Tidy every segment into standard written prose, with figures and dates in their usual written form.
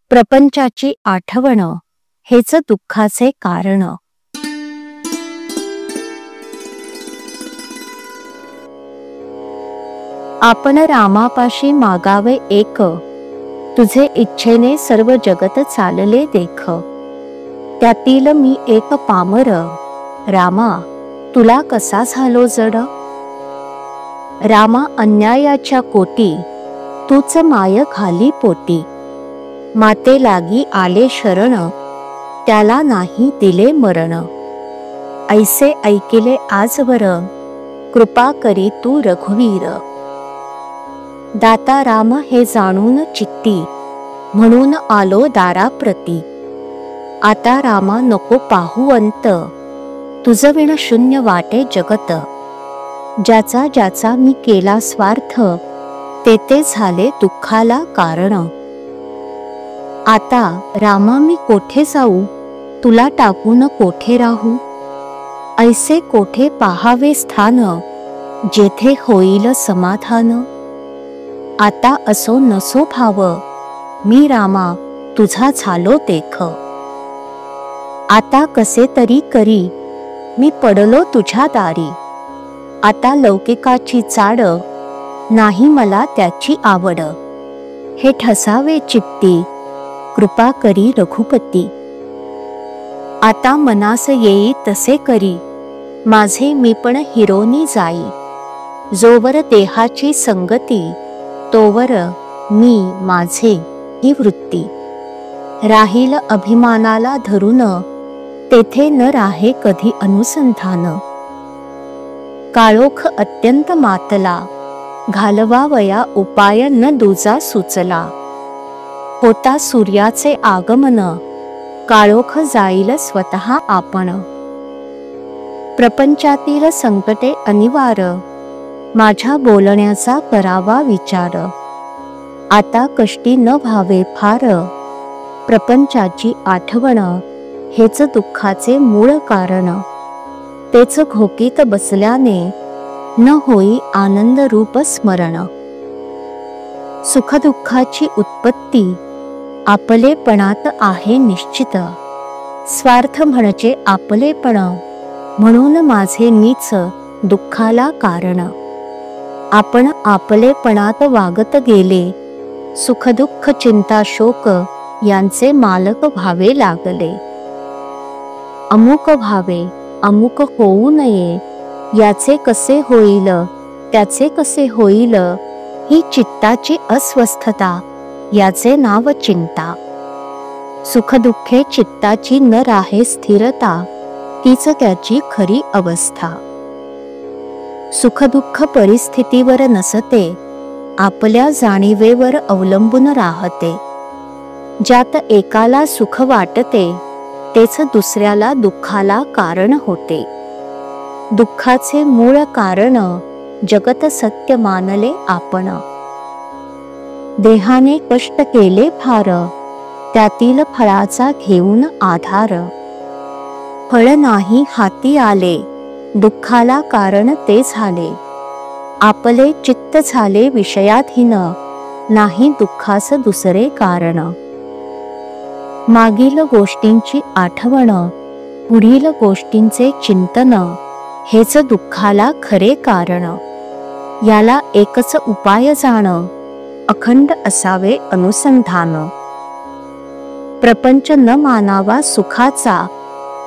प्रपंचाची आठवण हेच दुःखाचे कारण. आपण रामापाशी मागावे एक, तुझे इच्छेने सर्व जगत चालले देख. त्यातील मी एक पामर, रामा तुला कसा झालो जड. रामा अन्यायाच्या कोटी, तूच माय घाली पोटी. माते लागी आले शरण, त्याला नाही दिले मरण. ऐसे ऐकिले आजवर, कृपा करी तू रघुवीर. दाता राम हे जाणून चित्ती, म्हणून आलो दाराप्रती. आता रामा नको पाहू अंत, तुझ विण शून्य वाटे जगत. ज्याचा ज्याचा मी केला स्वार्थ, ते झाले दुःखाला कारण. आता रामा मी कोठे जाऊ, तुला टाकून कोठे राहू. ऐसे कोठे पाहावे स्थान, जेथे होईल समाधान. आता असो नसो भाव, मी रामा तुझा झालो देख. आता कसे तरी करी, मी पडलो तुझ्या दारी. आता लौकिकाची चाड, नाही मला त्याची आवड. हे ठसावे चित्ती, कृपा करी रघुपती. आता मनास येई तसे करी, माझे मी पण हिरोनी जाई. जोवर देहाची संगती, तोवर मी माझे ही वृत्ती. राहील अभिमानाला धरून, तेथे न राहे कधी अनुसंधान. काळोख अत्यंत मातला, घालवावया उपाय न दुजा सुचला. होता सूर्याचे आगमन, काळोख जाईल स्वतः आपण. प्रपंचातील संकटे अनिवार, माझ्या बोलण्याचा करावा विचार. आता कष्टी न व्हावे फार, प्रपंचाची आठवण हेच दुःखाचे मूळ कारण. तेच घोकीत बसल्याने, न होई आनंद रूप स्मरण. सुखदुःखाची उत्पत्ती, आपलेपणात आहे निश्चित. स्वार्थ म्हणजे आपलेपण, म्हणून माझे मीच दुःखाला कारण. आपण आपलेपणात वागत गेले, सुखदुःख चिंता शोक यांचे मालक व्हावे लागले. अमुक व्हावे, अमुक होऊ नये, याचे कसे होईल, त्याचे कसे होईल, ही चित्ताची अस्वस्थता, याचे नाव चिंता. सुखदुःखे चित्ताची न राहे स्थिरता, तीच त्याची खरी अवस्था. सुखदुःख परिस्थितीवर नसते, आपल्या जाणीवेवर अवलंबून राहते. ज्यात एकाला सुख वाटते, तेच दुसऱ्याला दुःखाला कारण होते. दुःखाचे मूळ कारण, जगत सत्य मानले आपण. देहाने कष्ट केले फार, त्यातील फळाचा घेऊन आधार. फळ नाही हाती आले, दुःखाला कारण ते झाले. आपले चित्त झाले विषयाधीन, नाही दुःखास दुसरे कारण. मागील गोष्टींची आठवण, पुढील गोष्टींचे चिंतन, हेच दुःखाला खरे कारण. याला एकच उपाय जाण, अखंड असावे अनुसंधान. प्रपंच न मानावा सुखाचा,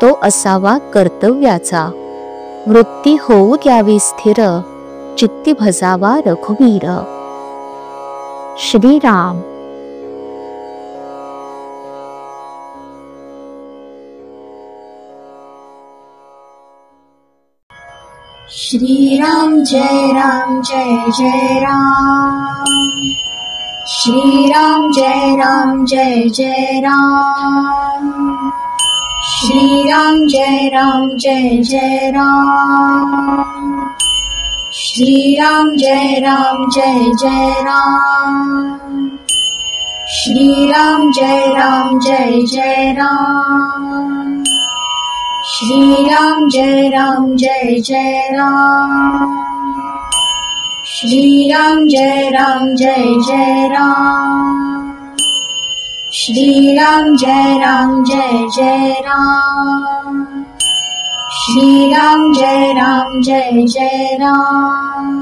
तो असावा कर्तव्याचा. वृत्ती होऊ द्यावी स्थिर, चित्ती भजावा रघुवीर. श्रीराम. श्रीराम जय राम जय जय राम. श्रीराम जय राम जय जय राम. श्रीराम जय राम जय जय राम. श्रीराम जय राम जय जय राम. श्रीराम जय राम जय जय राम. श्रीराम जय राम जय जय राम. श्रीराम जय राम जय जय राम. श्री राम जय जय राम। श्री राम जय जय राम।